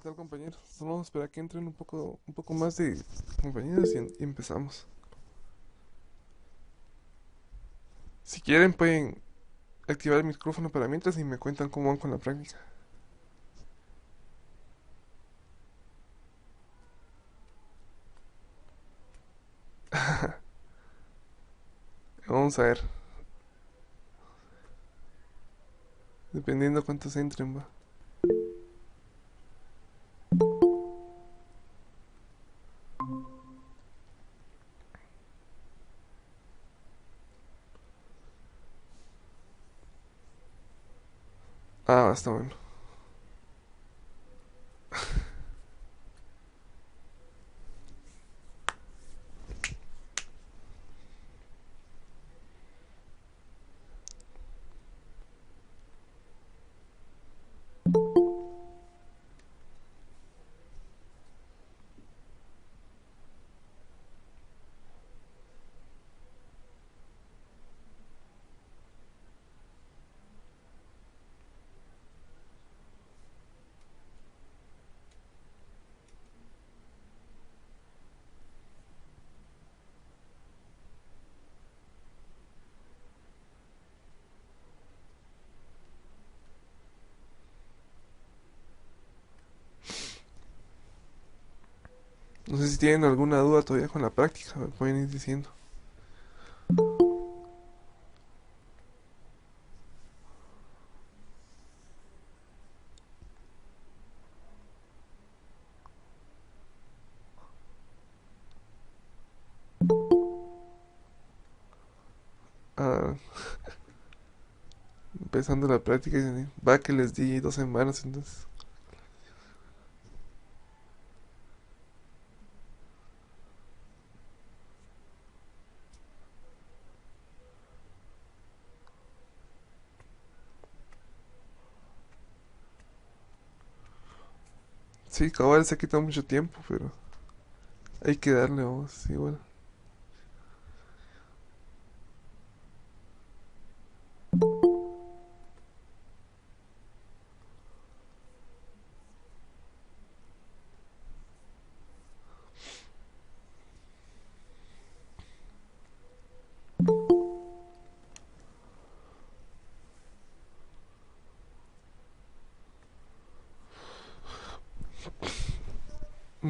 tal, compañeros? Solo vamos a esperar que entren un poco más de compañeros y empezamos. Si quieren pueden activar el micrófono para mientras y me cuentan cómo van con la práctica. Vamos a ver, dependiendo cuántos entren, va. Ah, está bueno. No sé si tienen alguna duda todavía con la práctica, me pueden ir diciendo. Ah, empezando la práctica, va que les di 2 semanas, entonces. Sí, cabal, se ha quitado mucho tiempo, pero hay que darle, vamos, igual.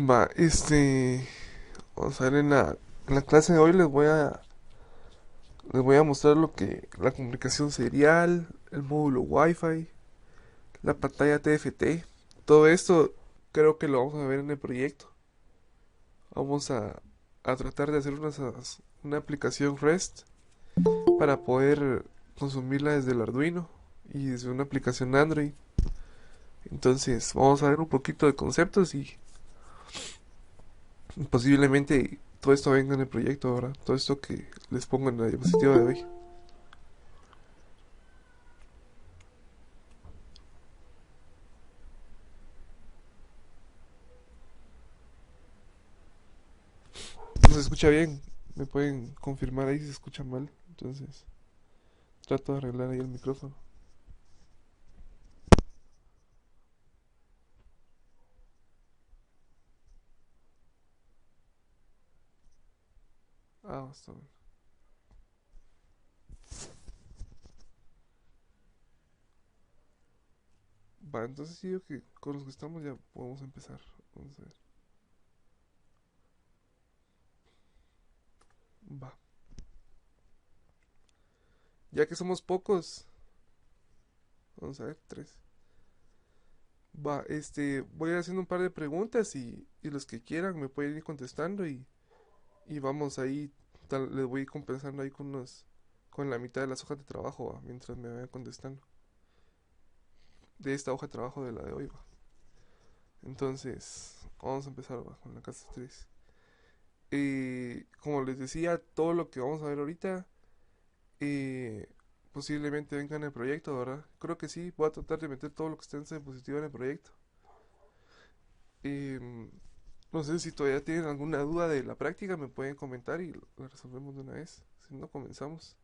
Va, vamos a ver en la clase de hoy les voy a mostrar lo que la comunicación serial, el módulo Wi-Fi, la pantalla TFT. Todo esto creo que lo vamos a ver en el proyecto. Vamos a tratar de hacer una aplicación REST para poder consumirla desde el Arduino y desde una aplicación Android. Entonces vamos a ver un poquito de conceptos y posiblemente todo esto venga en el proyecto ahora. Todo esto que les pongo en la diapositiva de hoy. No se escucha bien. Me pueden confirmar ahí si se escucha mal. Entonces trato de arreglar ahí el micrófono. Ah, está bien. Va, entonces sí, yo que con los que estamos ya podemos empezar. Vamos a ver. Va. Ya que somos pocos, vamos a ver, tres. Va, voy a ir haciendo un par de preguntas y los que quieran me pueden ir contestando y vamos ahí, les voy a ir compensando ahí con la mitad de las hojas de trabajo, va, mientras me vayan contestando. De esta hoja de trabajo de la de hoy, va. Entonces, vamos a empezar, va, con la clase 3. Como les decía, todo lo que vamos a ver ahorita eh, posiblemente venga en el proyecto, ¿verdad? Creo que sí, voy a tratar de meter todo lo que esté en diapositiva en el proyecto. Em, no sé si todavía tienen alguna duda de la práctica, me pueden comentar y la resolvemos de una vez. Si no, comenzamos.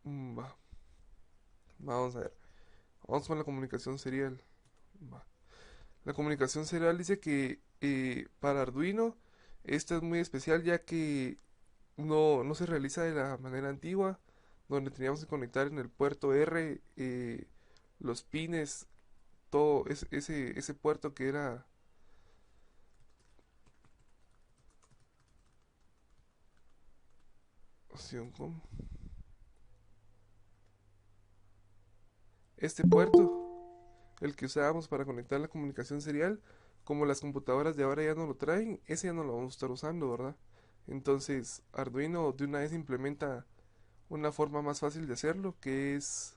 Va, vamos a ver. Vamos con la comunicación serial. Va. La comunicación serial dice que para Arduino esta es muy especial ya que no se realiza de la manera antigua, donde teníamos que conectar en el puerto R los pines, todo ese puerto que era opción com. Este puerto, el que usábamos para conectar la comunicación serial, como las computadoras de ahora ya no lo traen, ese ya no lo vamos a estar usando, ¿verdad? Entonces, Arduino de una vez implementa una forma más fácil de hacerlo, que es,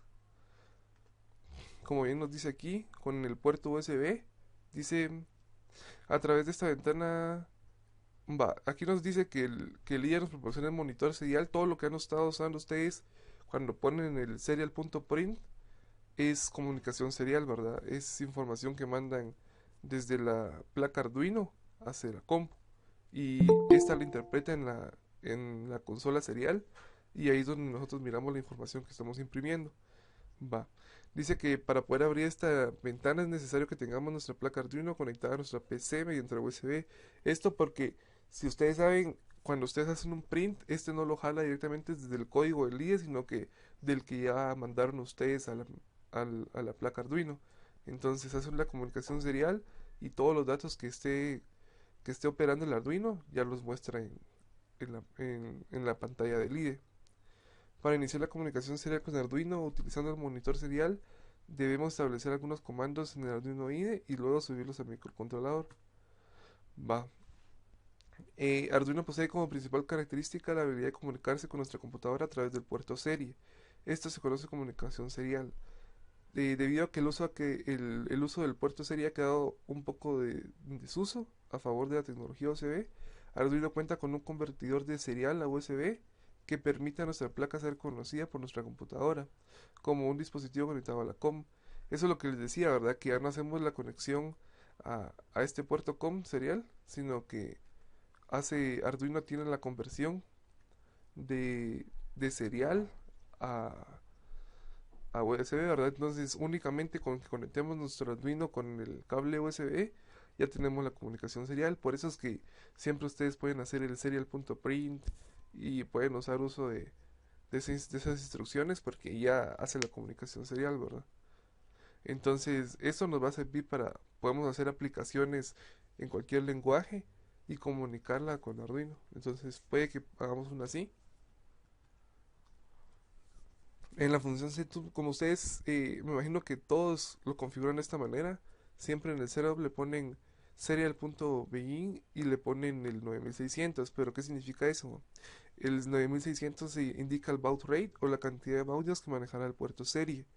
como bien nos dice aquí, con el puerto USB. Dice, a través de esta ventana, va, aquí nos dice que el IA nos proporciona el monitor serial, todo lo que han estado usando ustedes cuando ponen el serial.print es comunicación serial, ¿verdad? Es información que mandan desde la placa Arduino hacia la compu. Y esta la interpreta en la consola serial. Y ahí es donde nosotros miramos la información que estamos imprimiendo. Va. Dice que para poder abrir esta ventana es necesario que tengamos nuestra placa Arduino conectada a nuestra PC mediante la USB. Esto porque, si ustedes saben, cuando ustedes hacen un print, este no lo jala directamente desde el código del IDE, sino que del que ya mandaron ustedes a la placa Arduino. Entonces hacen la comunicación serial y todos los datos que esté operando el Arduino ya los muestra en la pantalla del IDE. Para iniciar la comunicación serial con Arduino utilizando el monitor serial, debemos establecer algunos comandos en el Arduino IDE y luego subirlos al microcontrolador. Va. Arduino posee como principal característica la habilidad de comunicarse con nuestra computadora a través del puerto serie. Esto se conoce como comunicación serial. Debido a que el uso del puerto serie ha quedado un poco de desuso a favor de la tecnología USB, Arduino cuenta con un convertidor de serial a USB que permite a nuestra placa ser conocida por nuestra computadora como un dispositivo conectado a la COM. Eso es lo que les decía, ¿verdad? Que ya no hacemos la conexión a este puerto COM serial, sino que Arduino tiene la conversión de serial a USB, ¿verdad? Entonces, únicamente con que conectemos nuestro Arduino con el cable USB, ya tenemos la comunicación serial. Por eso es que siempre ustedes pueden hacer el serial.print y pueden usar uso de esas instrucciones porque ya hace la comunicación serial, ¿verdad? Entonces, eso nos va a servir para, podemos hacer aplicaciones en cualquier lenguaje y comunicarla con Arduino. Entonces, puede que hagamos una así. En la función setup, como ustedes, me imagino que todos lo configuran de esta manera. Siempre en el setup le ponen serial.begin y le ponen el 9600. Pero ¿qué significa eso? El 9600 indica el baud rate o la cantidad de baudios que manejará el puerto serie.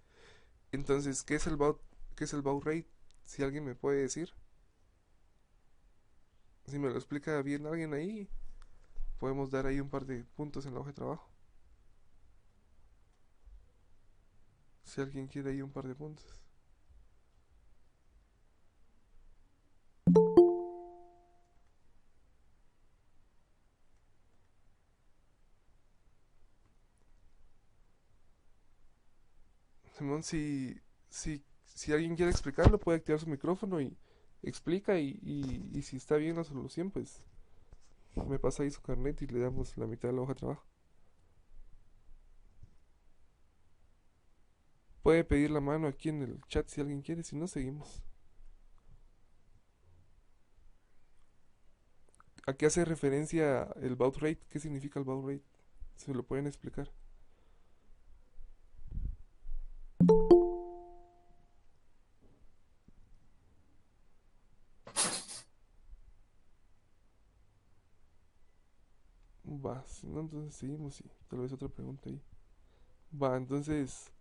Entonces, qué es el baud rate? Si alguien me puede decir, si me lo explica bien alguien ahí, podemos dar ahí un par de puntos en la hoja de trabajo. Si alguien quiere ahí un par de puntos. Simón, si alguien quiere explicarlo, puede activar su micrófono y explica y si está bien la solución, pues me pasa ahí su carnet y le damos la mitad de la hoja de trabajo. Puede pedir la mano aquí en el chat si alguien quiere, si no, seguimos. ¿A qué hace referencia el baud rate? ¿Qué significa el baud rate? ¿Se lo pueden explicar? Va, si no, entonces seguimos y tal vez otra pregunta ahí. Va, entonces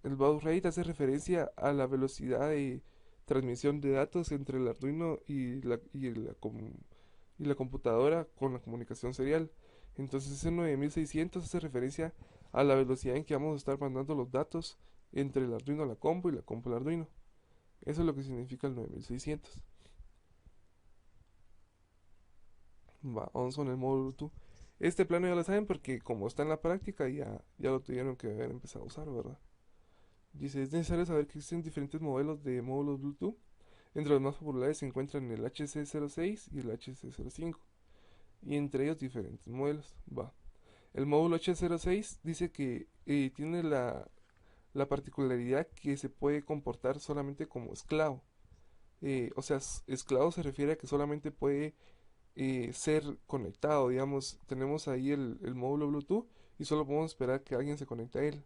el baud rate hace referencia a la velocidad de transmisión de datos entre el Arduino y la computadora con la comunicación serial. Entonces ese 9600 hace referencia a la velocidad en que vamos a estar mandando los datos entre el Arduino a la compu y la compu al Arduino. Eso es lo que significa el 9600. Va, vamos con el módulo Bluetooth. Este plano ya lo saben porque como está en la práctica ya lo tuvieron que haber empezado a usar, ¿verdad? Dice, es necesario saber que existen diferentes modelos de módulos Bluetooth. Entre los más populares se encuentran el HC06 y el HC05, y entre ellos diferentes modelos. Va. El módulo H06 dice que tiene la particularidad que se puede comportar solamente como esclavo. O sea, esclavo se refiere a que solamente puede ser conectado, digamos, tenemos ahí el módulo Bluetooth y solo podemos esperar que alguien se conecte a él.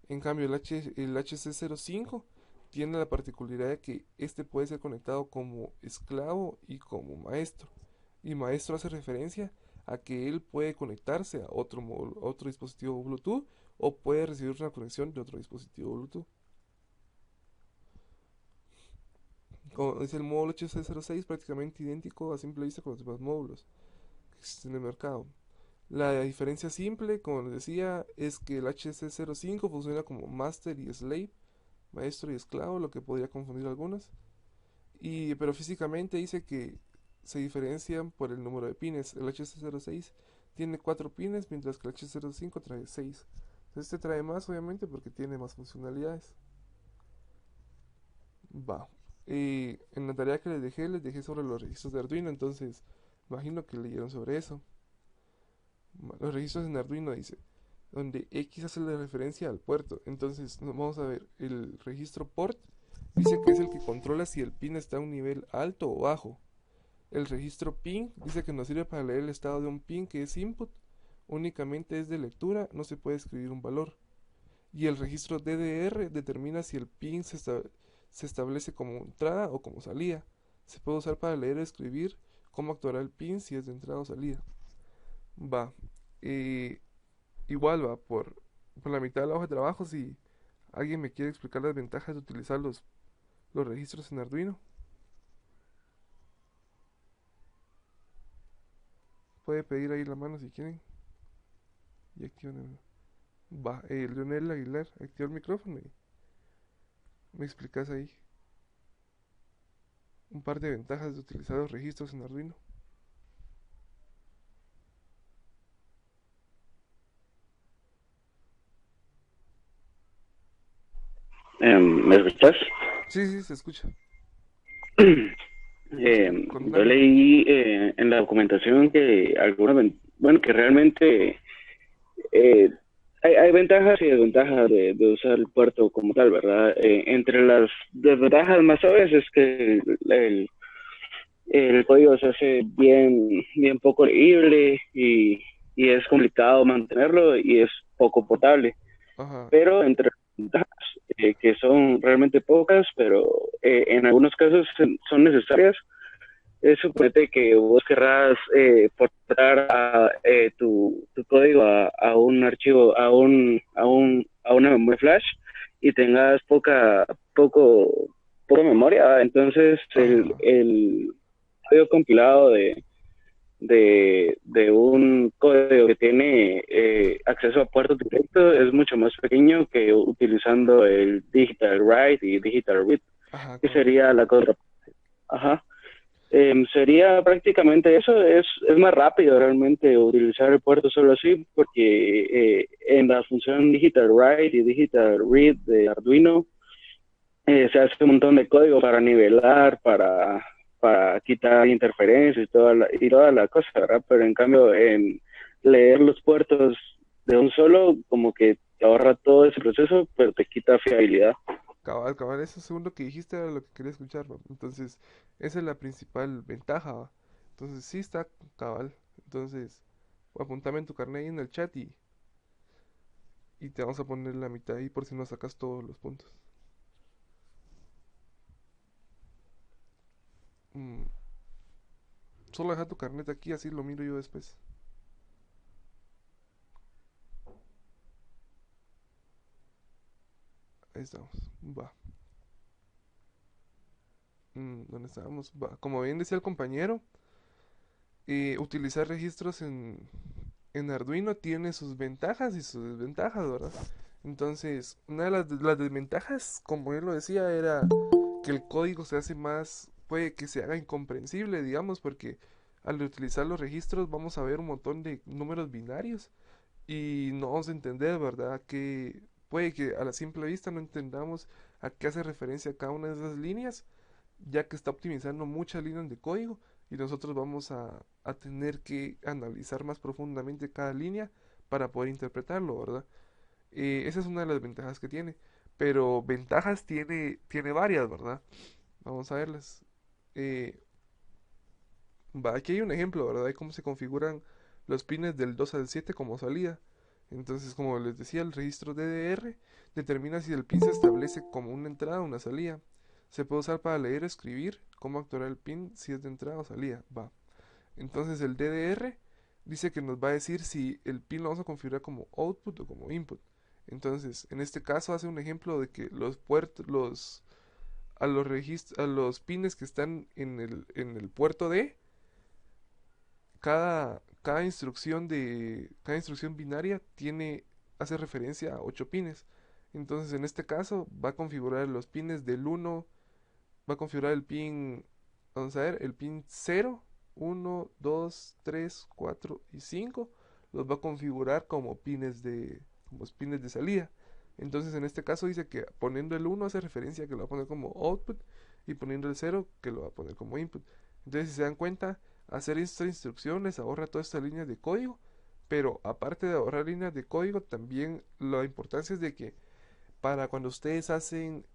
En cambio, el HC05 tiene la particularidad de que este puede ser conectado como esclavo y como maestro. Y maestro hace referencia a que él puede conectarse a a otro dispositivo Bluetooth o puede recibir una conexión de otro dispositivo Bluetooth. Como es el módulo HC06 prácticamente idéntico a simple vista con los demás módulos que existen en el mercado. La diferencia simple, como les decía, es que el HC05 funciona como master y slave, maestro y esclavo, lo que podría confundir a algunos. Pero físicamente dice que se diferencian por el número de pines. El HC06 tiene 4 pines, mientras que el H05 trae 6. Este trae más, obviamente, porque tiene más funcionalidades. Va. En la tarea que les dejé sobre los registros de Arduino, entonces imagino que leyeron sobre eso. Los registros en Arduino dice, donde X hace la referencia al puerto. Entonces, vamos a ver, el registro port dice que es el que controla si el pin está a un nivel alto o bajo. El registro pin dice que nos sirve para leer el estado de un pin que es input, únicamente es de lectura, no se puede escribir un valor. Y el registro DDR determina si el pin se establece como entrada o como salida. Se puede usar para leer o escribir cómo actuará el pin si es de entrada o salida. Va. eh, Igual va por la mitad de la hoja de trabajo si alguien me quiere explicar las ventajas de utilizar los registros en Arduino. Puede pedir ahí la mano si quieren. Y activan Va, Leonel Aguilar, activa el micrófono y me explicas ahí un par de ventajas de utilizar los registros en Arduino. ¿Me escuchas? Sí, sí, se escucha. Yo Contame. leí en la documentación que bueno, que realmente eh, hay ventajas y desventajas de usar el puerto como tal, ¿verdad? Entre las desventajas más obvias es que el código se hace bien poco legible y es complicado mantenerlo y es poco potable. Ajá. Pero entre las ventajas, que son realmente pocas, pero en algunos casos son necesarias. Suponete que vos querrás portar tu código a un archivo, a una memoria flash y tengas poca memoria. Entonces, Ajá. el código compilado de un código que tiene acceso a puertos directos es mucho más pequeño que utilizando el digital write y digital read, Ajá, que cabal. sería la contra. Ajá. Sería prácticamente eso, es más rápido realmente utilizar el puerto solo así, porque en la función Digital Write y Digital Read de Arduino se hace un montón de código para nivelar, para quitar interferencias y toda la cosa, ¿verdad? Pero en cambio, en leer los puertos de un solo, como que te ahorra todo ese proceso, pero te quita fiabilidad. Cabal, cabal, eso segundo que dijiste era lo que quería escuchar, ¿va? Entonces, esa es la principal ventaja, ¿va? Entonces, sí está cabal. Entonces, apuntame en tu carnet ahí en el chat y te vamos a poner la mitad ahí por si no sacas todos los puntos. Mm, Solo deja tu carnet aquí, así lo miro yo después. Ahí estamos. Va. ¿Dónde estábamos? Va. Como bien decía el compañero, utilizar registros en Arduino tiene sus ventajas y sus desventajas, ¿verdad? Entonces, una de las desventajas, como él lo decía, era que el código se hace más, puede que se haga incomprensible, digamos, porque al utilizar los registros vamos a ver un montón de números binarios y no vamos a entender, ¿verdad? Que puede que a la simple vista no entendamos a qué hace referencia cada una de esas líneas, ya que está optimizando muchas líneas de código y nosotros vamos a tener que analizar más profundamente cada línea para poder interpretarlo, ¿verdad? Esa es una de las ventajas que tiene, pero ventajas tiene varias, ¿verdad? Vamos a verlas. Eh, aquí hay un ejemplo, ¿verdad? De cómo se configuran los pines del 2 al 7 como salida. Entonces, como les decía, el registro DDR determina si el pin se establece como una entrada o una salida. Se puede usar para leer o escribir cómo actuará el pin si es de entrada o salida. Va. Entonces el DDR dice que nos va a decir si el pin lo vamos a configurar como output o como input. Entonces, en este caso hace un ejemplo de que los puertos, a los pines que están en el puerto D, cada instrucción binaria hace referencia a 8 pines. Entonces, en este caso, va a configurar los pines del uno, va a configurar el pin, vamos a ver, el pin cero, uno, 2, 3, 4 y 5 los va a configurar como pines de salida. Entonces, en este caso dice que poniendo el uno hace referencia que lo va a poner como output y poniendo el cero que lo va a poner como input. Entonces, si se dan cuenta, hacer esta instrucción les ahorra todas estas líneas de código, pero aparte de ahorrar líneas de código, también la importancia es de que para cuando ustedes hacen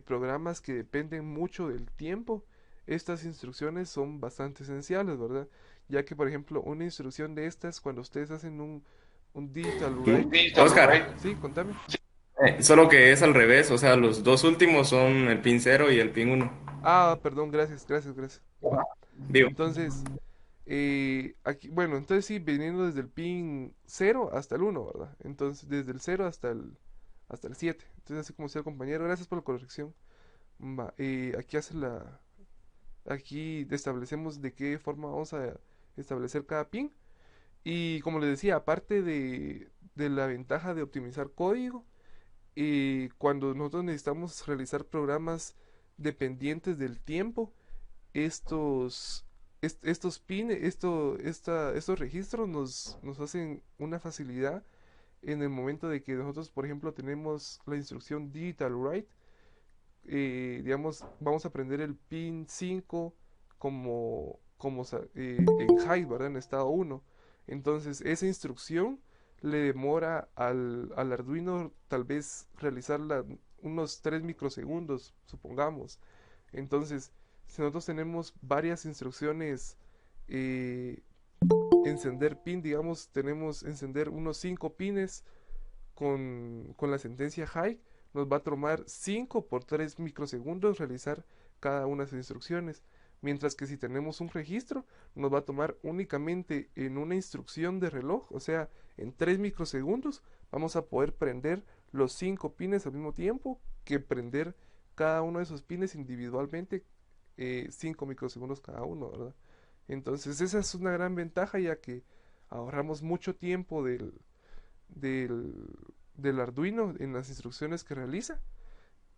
programas que dependen mucho del tiempo, estas instrucciones son bastante esenciales, ¿verdad? Ya que, por ejemplo, una instrucción de estas, cuando ustedes hacen un digital write, Oscar, sí, contame. solo que es al revés, o sea, los dos últimos son el pin cero y el pin uno. Ah, perdón, gracias, gracias, gracias. Va. Vivo. Entonces, aquí, bueno, entonces sí, viniendo desde el pin cero hasta el uno, ¿verdad? Entonces, desde el cero hasta el 7. Entonces, así como decía el compañero, gracias por la corrección. Va, aquí establecemos de qué forma vamos a establecer cada pin. Y como les decía, aparte de la ventaja de optimizar código, cuando nosotros necesitamos realizar programas dependientes del tiempo, estos pines, estos registros nos hacen una facilidad en el momento de que nosotros, por ejemplo, tenemos la instrucción digital write, digamos, vamos a aprender el pin 5 en high, ¿verdad? En estado uno. Entonces, esa instrucción le demora al Arduino tal vez realizarla unos 3 microsegundos, supongamos. Entonces, si nosotros tenemos varias instrucciones, eh, encender pin, digamos, tenemos encender unos 5 pines con la sentencia high, nos va a tomar 5 por 3 microsegundos realizar cada una de las instrucciones. Mientras que si tenemos un registro, nos va a tomar únicamente en una instrucción de reloj, o sea, en 3 microsegundos, vamos a poder prender los 5 pines al mismo tiempo que prender cada uno de esos pines individualmente, 5 microsegundos cada uno, ¿verdad? Entonces esa es una gran ventaja ya que ahorramos mucho tiempo del, del Arduino en las instrucciones que realiza.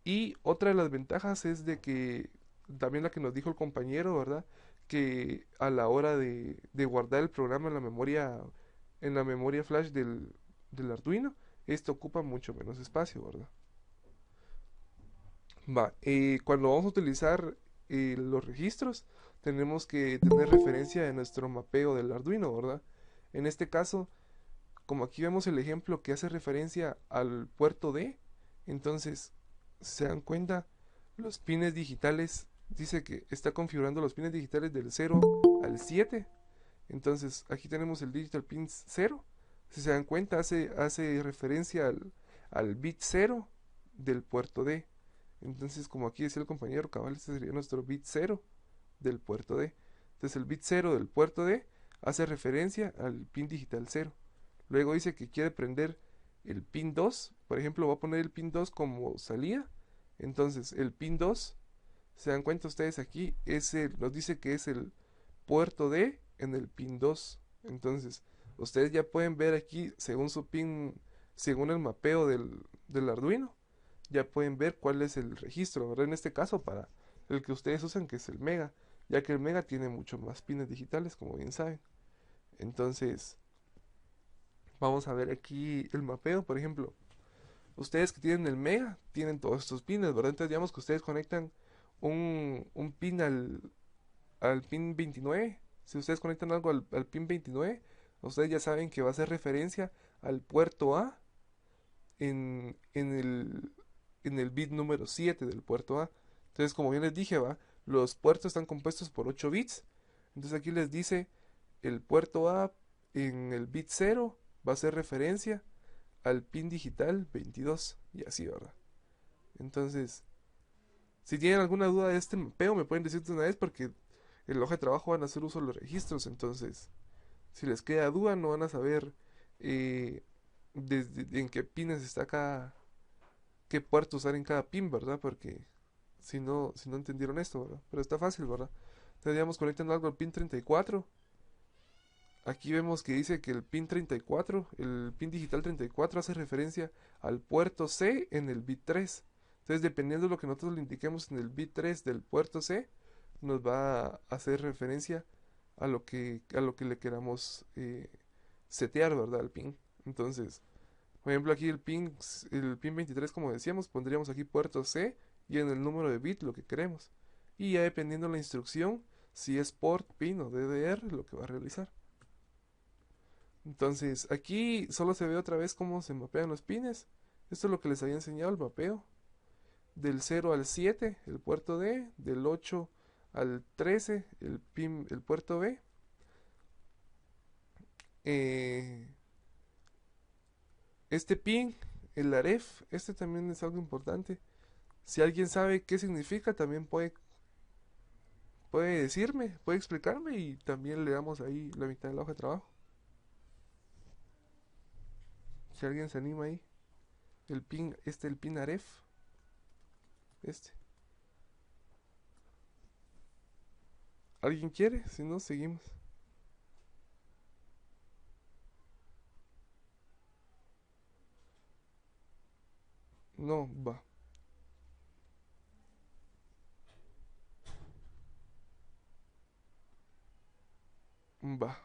Y otra de las ventajas es de que, también la que nos dijo el compañero, ¿verdad? Que a la hora de guardar el programa en la memoria flash del Arduino, esto ocupa mucho menos espacio, ¿verdad? Va, cuando vamos a utilizar los registros, tenemos que tener referencia de nuestro mapeo del Arduino, ¿verdad? En este caso, como aquí vemos el ejemplo que hace referencia al puerto D, entonces, si se dan cuenta, los pines digitales, dice que está configurando los pines digitales del 0 al 7. Entonces, aquí tenemos el digital pin 0. Si se dan cuenta, hace referencia al bit 0 del puerto D. Entonces, como aquí decía el compañero cabal, este sería nuestro bit 0 del puerto D. Entonces, el bit 0 del puerto D hace referencia al pin digital 0. Luego dice que quiere prender el pin 2. Por ejemplo, va a poner el pin 2 como salida. Entonces, el pin 2, se dan cuenta ustedes aquí, nos dice que es el puerto D en el pin 2. Entonces, ustedes ya pueden ver aquí, según su pin, según el mapeo del Arduino, ya pueden ver cuál es el registro, ¿verdad? En este caso, para el que ustedes usan, que es el Mega, ya que el Mega tiene mucho más pines digitales, como bien saben. Entonces, vamos a ver aquí el mapeo, por ejemplo. Ustedes que tienen el Mega, tienen todos estos pines, ¿verdad? Entonces digamos que ustedes conectan un pin al pin 29. Si ustedes conectan algo al pin 29, ustedes ya saben que va a hacer referencia al puerto A en el bit número 7 del puerto A. Entonces, como bien les dije, los puertos están compuestos por 8 bits. Entonces aquí les dice el puerto A en el bit 0 va a hacer referencia al pin digital 22 y así, ¿verdad? Entonces, si tienen alguna duda de este mapeo, me pueden decir de una vez porque en el hoja de trabajo van a hacer uso de los registros. Entonces, si les queda duda, no van a saber eh, en qué pines está qué puerto usar en cada pin, ¿verdad? Porque si no entendieron esto, ¿verdad? Pero está fácil, ¿verdad? Entonces, digamos, conectando algo al pin 34. Aquí vemos que dice que el pin 34, el pin digital 34 hace referencia al puerto C en el bit 3. Entonces, dependiendo de lo que nosotros le indiquemos en el bit 3 del puerto C, nos va a hacer referencia a lo que le queramos setear, ¿verdad? Al pin. Entonces, por ejemplo, aquí el pin 23, como decíamos, pondríamos aquí puerto C y en el número de bit lo que queremos. Y ya dependiendo de la instrucción, si es port, pin o DDR, lo que va a realizar. Entonces, aquí solo se ve otra vez cómo se mapean los pines. Esto es lo que les había enseñado el mapeo. Del 0 al 7, el puerto D. Del 8 al 13, el puerto B. Eh, este pin, el AREF, este también es algo importante. Si alguien sabe qué significa, también puede decirme, puede explicarme y también le damos ahí la mitad de la hoja de trabajo. Si alguien se anima ahí. El pin AREF. Este. ¿Alguien quiere? Si no, seguimos. No, va. Va.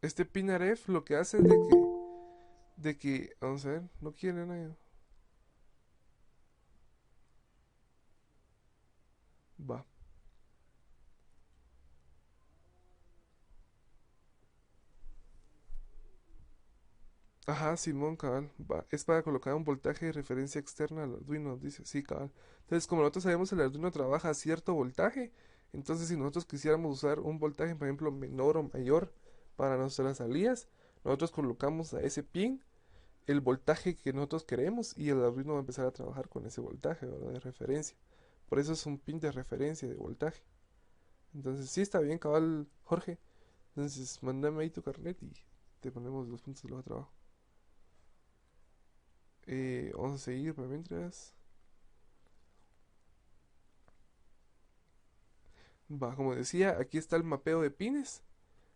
Este Pinaref lo que hace es de que, vamos a ver, no quiere nadie. Va. Ajá, Simón, cabal. Va. Es para colocar un voltaje de referencia externa al Arduino, dice. Sí, cabal. Entonces, como nosotros sabemos, el Arduino trabaja a cierto voltaje. Entonces, si nosotros quisiéramos usar un voltaje, por ejemplo, menor o mayor para nuestras salidas, nosotros colocamos a ese pin el voltaje que nosotros queremos y el Arduino va a empezar a trabajar con ese voltaje, ¿verdad? De referencia. Por eso es un pin de referencia de voltaje. Entonces, sí está bien, cabal, Jorge. Entonces, mándame ahí tu carnet y te ponemos los puntos de los de trabajo. Vamos a seguir para mientras. Va, como decía, aquí está el mapeo de pines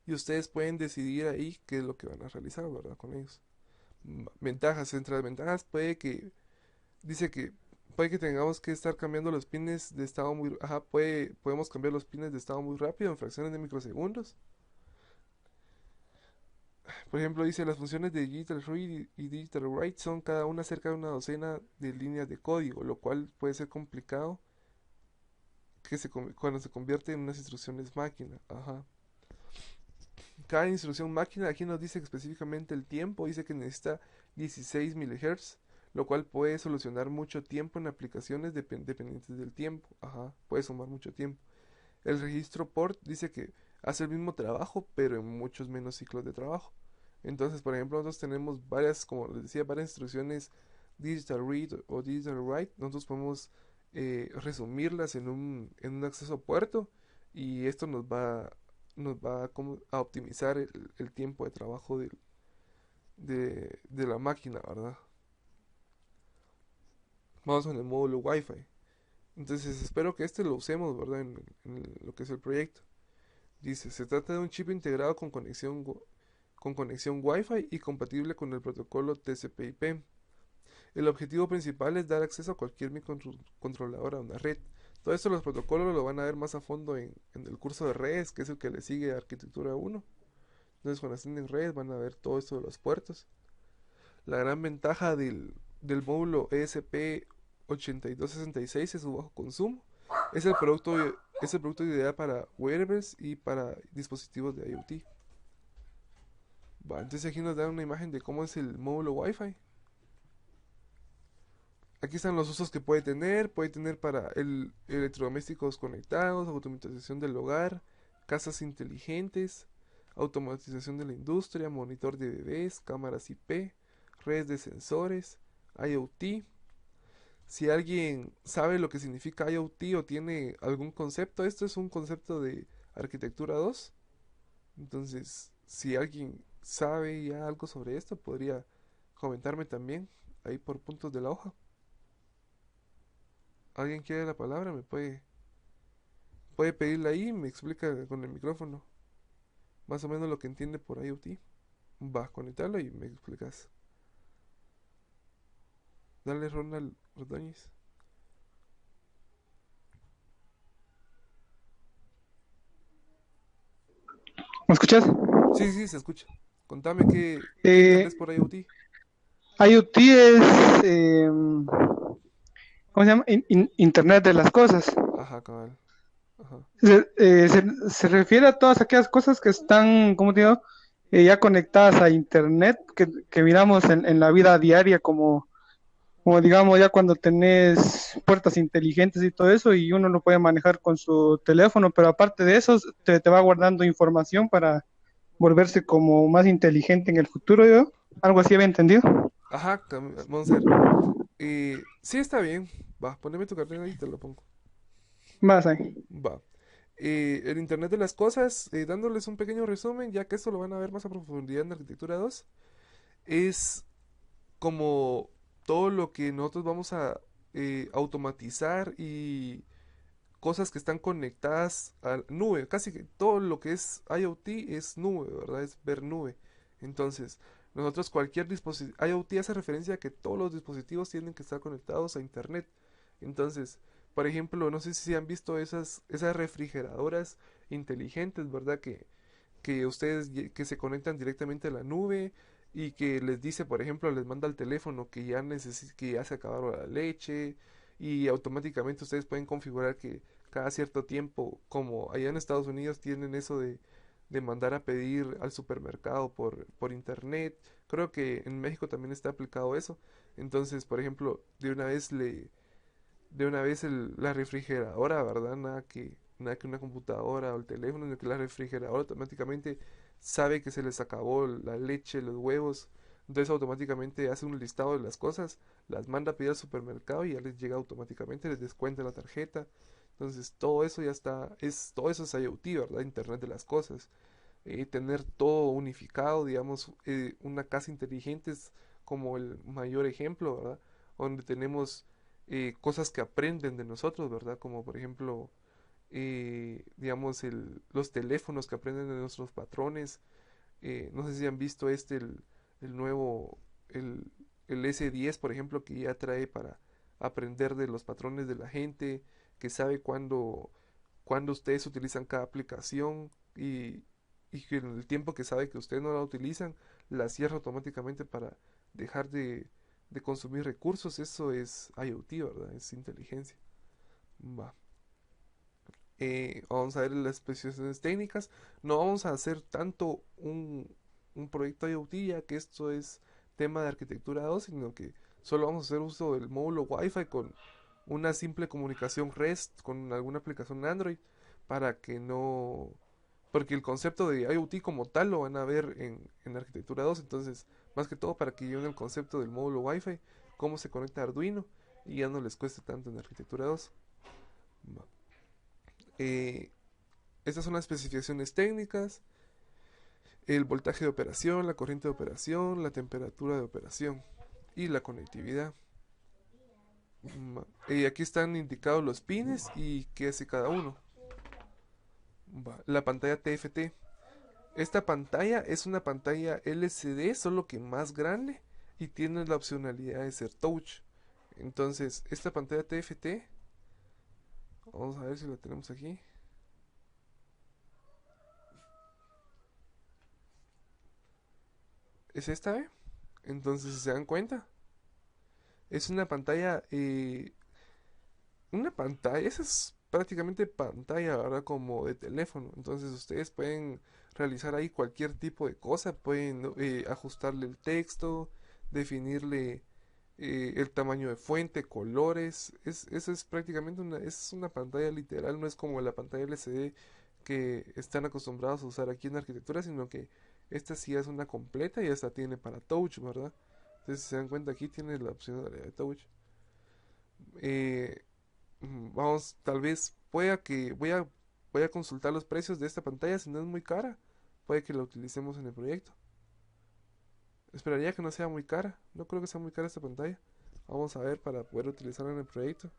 y ustedes pueden decidir ahí qué es lo que van a realizar, ¿verdad? Con ellos. Ventajas, entre las ventajas dice que puede que tengamos que estar cambiando los pines de estado muy, ajá, podemos cambiar los pines de estado muy rápido en fracciones de microsegundos. Por ejemplo, dice las funciones de Digital Read y Digital Write son cada una cerca de una docena de líneas de código, lo cual puede ser complicado cuando se convierte en unas instrucciones máquina. Ajá. Cada instrucción máquina aquí nos dice específicamente el tiempo, dice que necesita 16 MHz, lo cual puede solucionar mucho tiempo en aplicaciones dependientes del tiempo. Ajá, puede sumar mucho tiempo. El registro port dice que hace el mismo trabajo, pero en muchos menos ciclos de trabajo. Entonces, por ejemplo, nosotros tenemos varias, como les decía, varias instrucciones digital read o digital write. Nosotros podemos resumirlas en un acceso a puerto y esto nos va a optimizar el tiempo de trabajo de la máquina, ¿verdad? Vamos con el módulo Wi-Fi. Entonces, espero que este lo usemos, ¿verdad? En lo que es el proyecto. Dice, se trata de un chip integrado con conexión Wi-Fi y compatible con el protocolo TCP/IP. El objetivo principal es dar acceso a cualquier microcontrolador a una red. Todo esto los protocolos lo van a ver más a fondo en el curso de redes, que es el que le sigue a Arquitectura 1. Entonces cuando estén en redes van a ver todo esto de los puertos. La gran ventaja del módulo ESP8266 es su bajo consumo. Es el producto ideal para wearables y para dispositivos de IoT. Va, entonces aquí nos dan una imagen de cómo es el módulo Wi-Fi. Aquí están los usos que puede tener. Puede tener para electrodomésticos conectados, automatización del hogar, casas inteligentes, automatización de la industria, monitor de bebés, cámaras IP, redes de sensores, IoT. Si alguien sabe lo que significa IoT o tiene algún concepto, esto es un concepto de arquitectura 2. Entonces, si alguien sabe ya algo sobre esto, podría comentarme también ahí por puntos de la hoja. ¿Alguien quiere la palabra? Puede pedirla ahí y me explica con el micrófono más o menos lo que entiende por IoT. Va a conectarlo y me explicas. Dale, Ronald Ordóñez. ¿Me escuchas? Sí, sí, se escucha. Contame qué Eh, entendés por IoT. IoT es, ¿cómo se llama? Internet de las cosas. Ajá, cabal. Ajá. Se refiere a todas aquellas cosas que están, ¿cómo te digo? Ya conectadas a Internet, que miramos en la vida diaria, como digamos ya cuando tenés puertas inteligentes y todo eso, y uno lo puede manejar con su teléfono, pero aparte de eso, te va guardando información para volverse como más inteligente en el futuro, ¿yo? Algo así había entendido. Ajá, vamos a ver. Sí, está bien. Va, poneme tu cartera y te lo pongo. Más ahí. Va. El Internet de las Cosas, dándoles un pequeño resumen, ya que esto lo van a ver más a profundidad en Arquitectura 2, es como todo lo que nosotros vamos a automatizar y cosas que están conectadas a nube. Casi que todo lo que es IoT es nube, ¿verdad? Es ver nube. Entonces, nosotros cualquier dispositivo, IoT hace referencia a que todos los dispositivos tienen que estar conectados a Internet. Entonces, por ejemplo, no sé si han visto esas refrigeradoras inteligentes, ¿verdad? Que ustedes que se conectan directamente a la nube y que les dice, por ejemplo, les manda al teléfono que que ya se acabaron la leche y automáticamente ustedes pueden configurar que cada cierto tiempo, como allá en Estados Unidos tienen eso de mandar a pedir al supermercado por internet, creo que en México también está aplicado eso. Entonces, por ejemplo, de una vez la refrigeradora, ¿verdad? Nada que una computadora o el teléfono, sino que la refrigeradora automáticamente sabe que se les acabó la leche, los huevos, entonces automáticamente hace un listado de las cosas, las manda a pedir al supermercado y ya les llega automáticamente, les descuenta la tarjeta. Entonces todo eso ya está, todo eso es IoT, ¿verdad? Internet de las cosas. Tener todo unificado, digamos, una casa inteligente es como el mayor ejemplo, ¿verdad? Donde tenemos cosas que aprenden de nosotros, ¿verdad? Como por ejemplo, digamos, los teléfonos que aprenden de nuestros patrones. No sé si han visto el nuevo, el, el S10, por ejemplo, que ya trae para aprender de los patrones de la gente, que sabe cuándo ustedes utilizan cada aplicación y que en el tiempo que sabe que ustedes no la utilizan, la cierra automáticamente para dejar de consumir recursos. Eso es IoT, ¿verdad? Es inteligencia. Va. Vamos a ver las especificaciones técnicas. No vamos a hacer tanto un proyecto IoT, ya que esto es tema de arquitectura 2, sino que solo vamos a hacer uso del módulo Wi-Fi con una simple comunicación REST con alguna aplicación Android para que no... Porque el concepto de IoT como tal lo van a ver en arquitectura 2, entonces más que todo para que lleven el concepto del módulo Wi-Fi, cómo se conecta a Arduino y ya no les cueste tanto en arquitectura 2. Va. Eh, Estas son las especificaciones técnicas, el voltaje de operación, la corriente de operación, la temperatura de operación y la conectividad. Aquí están indicados los pines y qué hace cada uno. La pantalla TFT. Esta pantalla es una pantalla LCD, solo que más grande y tiene la opcionalidad de ser touch. Entonces, esta pantalla TFT, vamos a ver si la tenemos aquí. Es esta, ¿eh? Entonces, si se dan cuenta, Es una pantalla, esa es prácticamente pantalla, ¿verdad? Como de teléfono. Entonces ustedes pueden realizar ahí cualquier tipo de cosa, pueden ajustarle el texto, definirle el tamaño de fuente, colores. Eso es prácticamente es una pantalla literal, no es como la pantalla LCD que están acostumbrados a usar aquí en arquitectura, sino que esta sí es una completa y esta tiene para touch, ¿verdad? Entonces si se dan cuenta aquí tiene la opción de touch. Eh, Vamos, tal vez voy a consultar los precios de esta pantalla, si no es muy cara, puede que la utilicemos en el proyecto. Esperaría que no sea muy cara, no creo que sea muy cara esta pantalla. Vamos a ver para poder utilizarla en el proyecto,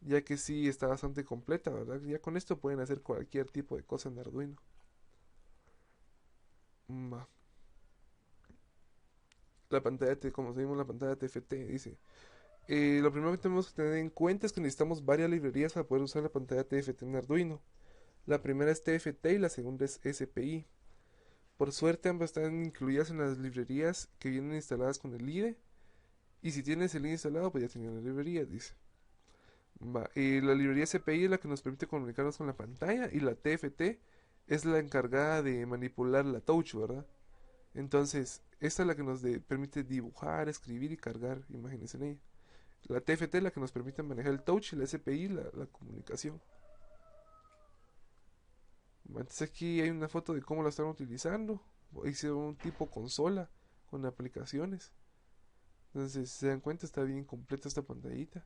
ya que sí está bastante completa, ¿verdad? Ya con esto pueden hacer cualquier tipo de cosa en Arduino. Va. La pantalla, como vimos, la pantalla TFT dice. Lo primero que tenemos que tener en cuenta es que necesitamos varias librerías para poder usar la pantalla TFT en Arduino. La primera es TFT y la segunda es SPI. Por suerte ambas están incluidas en las librerías que vienen instaladas con el IDE. Y si tienes el IDE instalado, pues ya tienes la librería, dice. Va, la librería SPI es la que nos permite comunicarnos con la pantalla y la TFT es la encargada de manipular la touch, ¿verdad? Entonces, esta es la que nos permite dibujar, escribir y cargar imágenes en ella. La TFT es la que nos permite manejar el touch y la SPI la comunicación. Entonces aquí hay una foto de cómo la están utilizando. Hice un tipo consola con aplicaciones. Entonces, si se dan cuenta, está bien completa esta pantallita.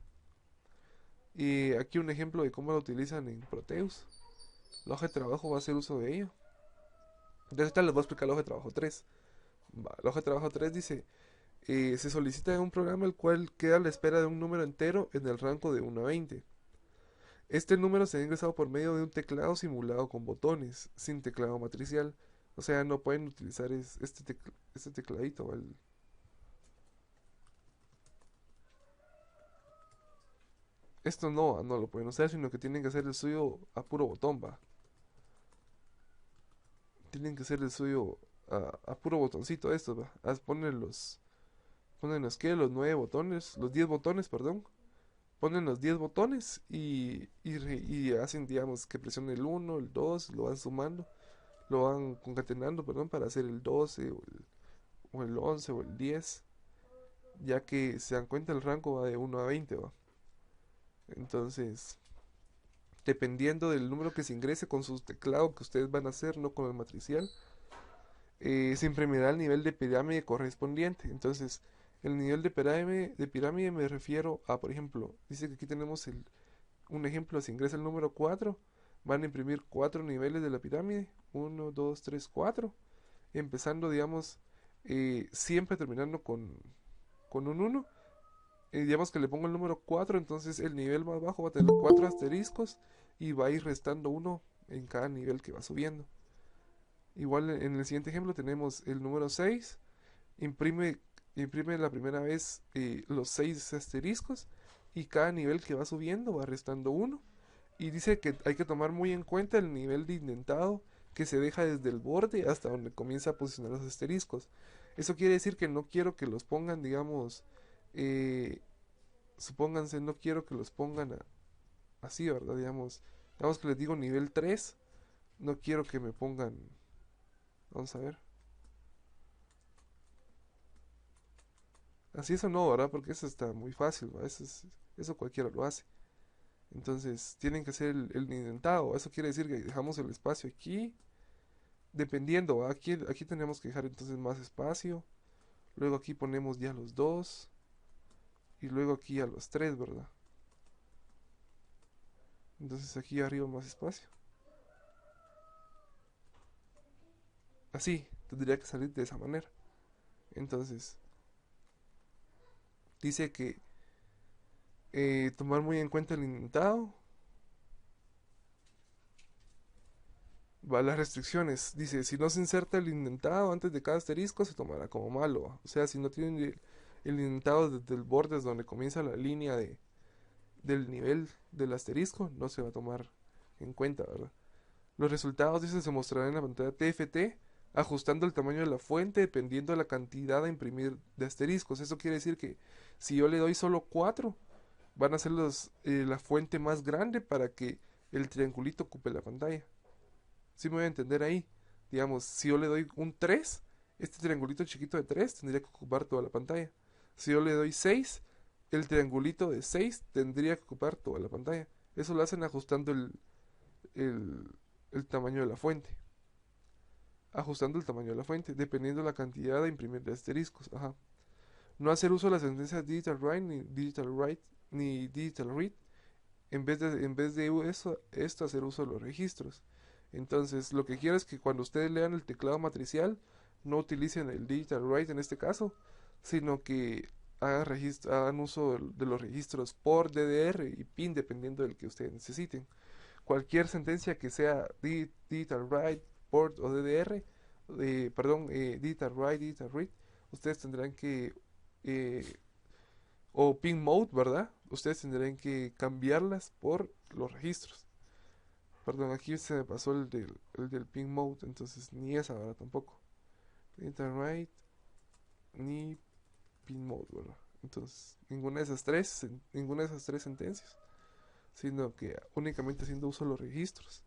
Y aquí un ejemplo de cómo la utilizan en Proteus. La hoja de trabajo va a hacer uso de ello. Entonces, ahorita les voy a explicar la hoja de trabajo 3. La hoja de trabajo 3 dice: se solicita un programa el cual queda a la espera de un número entero en el rango de 1 a 20. Este número se ha ingresado por medio de un teclado simulado con botones, sin teclado matricial. O sea, no pueden utilizar este tecladito. Esto no lo pueden usar, sino que tienen que hacer el suyo a puro botón, va. Tienen que hacer el suyo a puro botoncito estos, va. Ponen los 9 botones, los 10 botones, perdón. Ponen los 10 botones y hacen, digamos, que presionen el uno, el 2, lo van sumando, lo van concatenando, perdón, para hacer el 12 o el 11 o el 10, ya que se dan cuenta el rango va de 1 a 20, va. Entonces, dependiendo del número que se ingrese con su teclado que ustedes van a hacer, no con el matricial, se imprimirá el nivel de pirámide correspondiente. Entonces, el nivel de pirámide me refiero a, por ejemplo, dice que aquí tenemos un ejemplo: si ingresa el número 4, van a imprimir 4 niveles de la pirámide, uno 2 3 4, empezando, digamos, siempre terminando con un uno. Digamos que le pongo el número 4, entonces el nivel más bajo va a tener 4 asteriscos y va a ir restando uno en cada nivel que va subiendo. Igual en el siguiente ejemplo tenemos el número 6, imprime, imprime la primera vez los 6 asteriscos y cada nivel que va subiendo va restando uno. Y dice que hay que tomar muy en cuenta el nivel de indentado que se deja desde el borde hasta donde comienza a posicionar los asteriscos. Eso quiere decir que no quiero que los pongan, digamos, eh, supónganse, no quiero que los pongan así, ¿verdad? Digamos que les digo nivel 3, no quiero que me pongan, vamos a ver. Así eso no, ¿verdad? Porque eso está muy fácil, ¿va? Eso cualquiera lo hace. Entonces, tienen que hacer el indentado. Eso quiere decir que dejamos el espacio aquí. Dependiendo, ¿va? Aquí tenemos que dejar entonces más espacio. Luego aquí ponemos ya los dos. Y luego aquí a los tres, ¿verdad? Entonces aquí arriba más espacio. Así, tendría que salir de esa manera. Entonces, dice que tomar muy en cuenta el indentado. Va, las restricciones. Dice, si no se inserta el indentado antes de cada asterisco, se tomará como malo, ¿va? O sea, si no tienen el indentado desde el borde, es donde comienza la línea del nivel del asterisco, no se va a tomar en cuenta, ¿verdad? Los resultados, dice, se mostrarán en la pantalla TFT ajustando el tamaño de la fuente dependiendo de la cantidad a imprimir de asteriscos. Eso quiere decir que si yo le doy solo 4, van a ser la fuente más grande para que el triangulito ocupe la pantalla. ¿Sí me voy a entender ahí? Digamos, si yo le doy un 3, este triangulito chiquito de 3 tendría que ocupar toda la pantalla. Si yo le doy 6, el triangulito de 6 tendría que ocupar toda la pantalla. Eso lo hacen ajustando el, el tamaño de la fuente. Ajustando el tamaño de la fuente, dependiendo de la cantidad de imprimir de asteriscos. Ajá. No hacer uso de las sentencias digital write ni digital read. En vez de esto hacer uso de los registros. Entonces, lo que quiero es que cuando ustedes lean el teclado matricial, no utilicen el digital write en este caso, sino que hagan uso de los registros por DDR y PIN dependiendo del que ustedes necesiten. Cualquier sentencia que sea digital write, port o DDR, perdón, digital write, digital read, ustedes tendrán que, eh, o pin mode, ¿verdad? Ustedes tendrán que cambiarlas por los registros. Perdón, aquí se me pasó el del pin mode, entonces ni esa, ¿verdad? Tampoco. Digital write ni pin mode, ¿verdad? Entonces, ninguna de esas tres sentencias, sino que únicamente haciendo uso de los registros.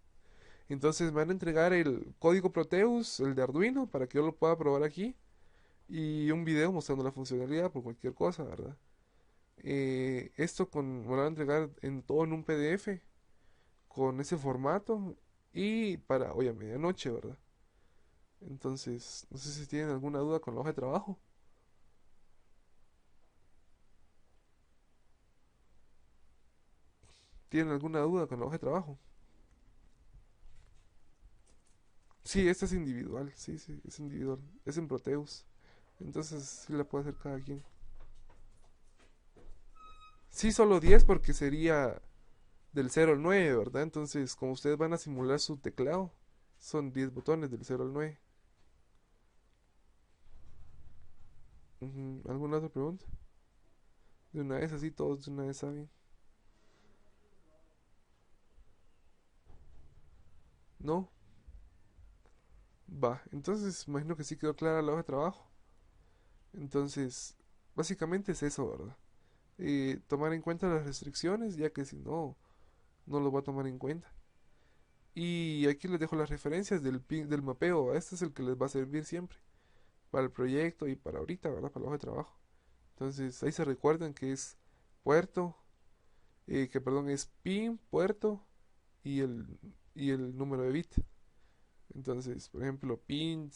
Entonces me van a entregar el código Proteus, el de Arduino, para que yo lo pueda probar aquí. Y un video mostrando la funcionalidad por cualquier cosa, ¿verdad? Me lo van a entregar todo en un PDF, con ese formato. Y para hoy a medianoche, ¿verdad? Entonces, no sé si tienen alguna duda con la hoja de trabajo. ¿Tienen alguna duda con la hoja de trabajo? Sí, esta es individual, sí, sí, es individual. Es en Proteus. Entonces, sí la puede hacer cada quien. Sí, solo 10 porque sería del 0 al 9, ¿verdad? Entonces, como ustedes van a simular su teclado, son 10 botones del 0 al 9. Ujú, ¿alguna otra pregunta? De una vez, así todos de una vez saben. ¿No? Va, entonces imagino que sí quedó clara la hoja de trabajo. Entonces, básicamente es eso, ¿verdad? Tomar en cuenta las restricciones, ya que si no, no lo va a tomar en cuenta. Y aquí les dejo las referencias del mapeo. Este es el que les va a servir siempre para el proyecto y para ahorita, ¿verdad? Para la hoja de trabajo. Entonces, ahí se recuerdan que es puerto, perdón, es pin, puerto y el número de bit. Entonces, por ejemplo, pin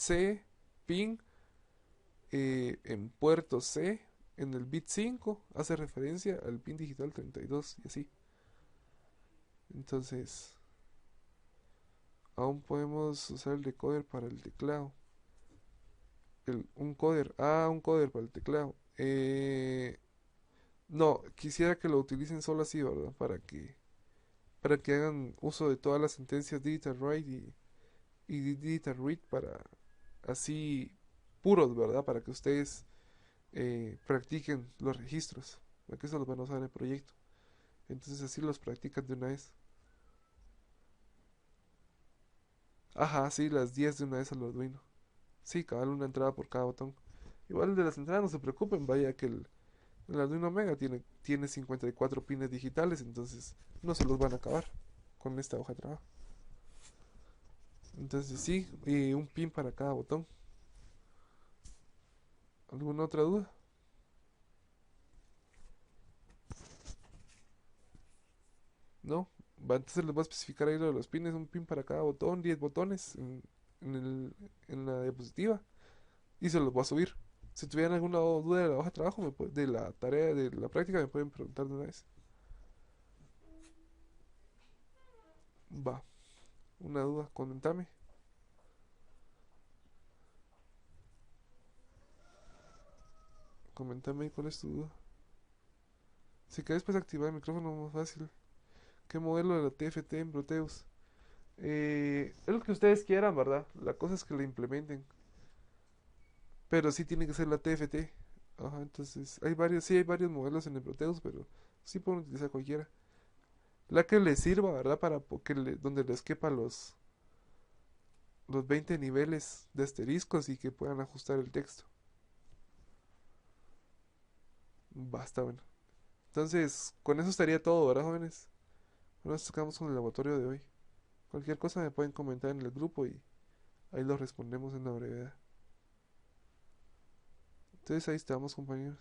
en puerto C, en el bit 5 hace referencia al pin digital 32 y así. Entonces, aún podemos usar el decoder para el teclado. Un coder para el teclado. No, quisiera que lo utilicen solo así, ¿verdad? Para que hagan uso de todas las sentencias digital write y digital read para así puros, ¿verdad? Para que ustedes practiquen los registros, porque eso los van a usar en el proyecto. Entonces así los practican de una vez. Ajá, sí, las 10 de una vez al Arduino. Sí, cabal, una entrada por cada botón. Igual el de las entradas no se preocupen, vaya que el Arduino Mega tiene 54 pines digitales, entonces no se los van a acabar con esta hoja de trabajo. Entonces sí, un pin para cada botón. ¿Alguna otra duda? ¿No? Entonces les voy a especificar ahí lo de los pines, un pin para cada botón, 10 botones en la diapositiva y se los voy a subir. Si tuvieran alguna duda de la hoja de trabajo, de la tarea, de la práctica, me pueden preguntar de una vez. Va, una duda, comentame. Comentame ahí cuál es tu duda. Si querés, pues activar el micrófono más fácil. ¿Qué modelo de la TFT en Proteus? Es lo que ustedes quieran, ¿verdad? La cosa es que la implementen. Pero sí tiene que ser la TFT. Ajá, entonces sí hay varios modelos en el Proteus, pero sí pueden utilizar cualquiera. La que les sirva, ¿verdad? Para donde les quepa los 20 niveles de asteriscos y que puedan ajustar el texto. Basta, bueno. Entonces, con eso estaría todo, ¿verdad, jóvenes? Bueno, nos quedamos con el laboratorio de hoy. Cualquier cosa me pueden comentar en el grupo y ahí lo respondemos en la brevedad. Entonces ahí estamos, compañeros.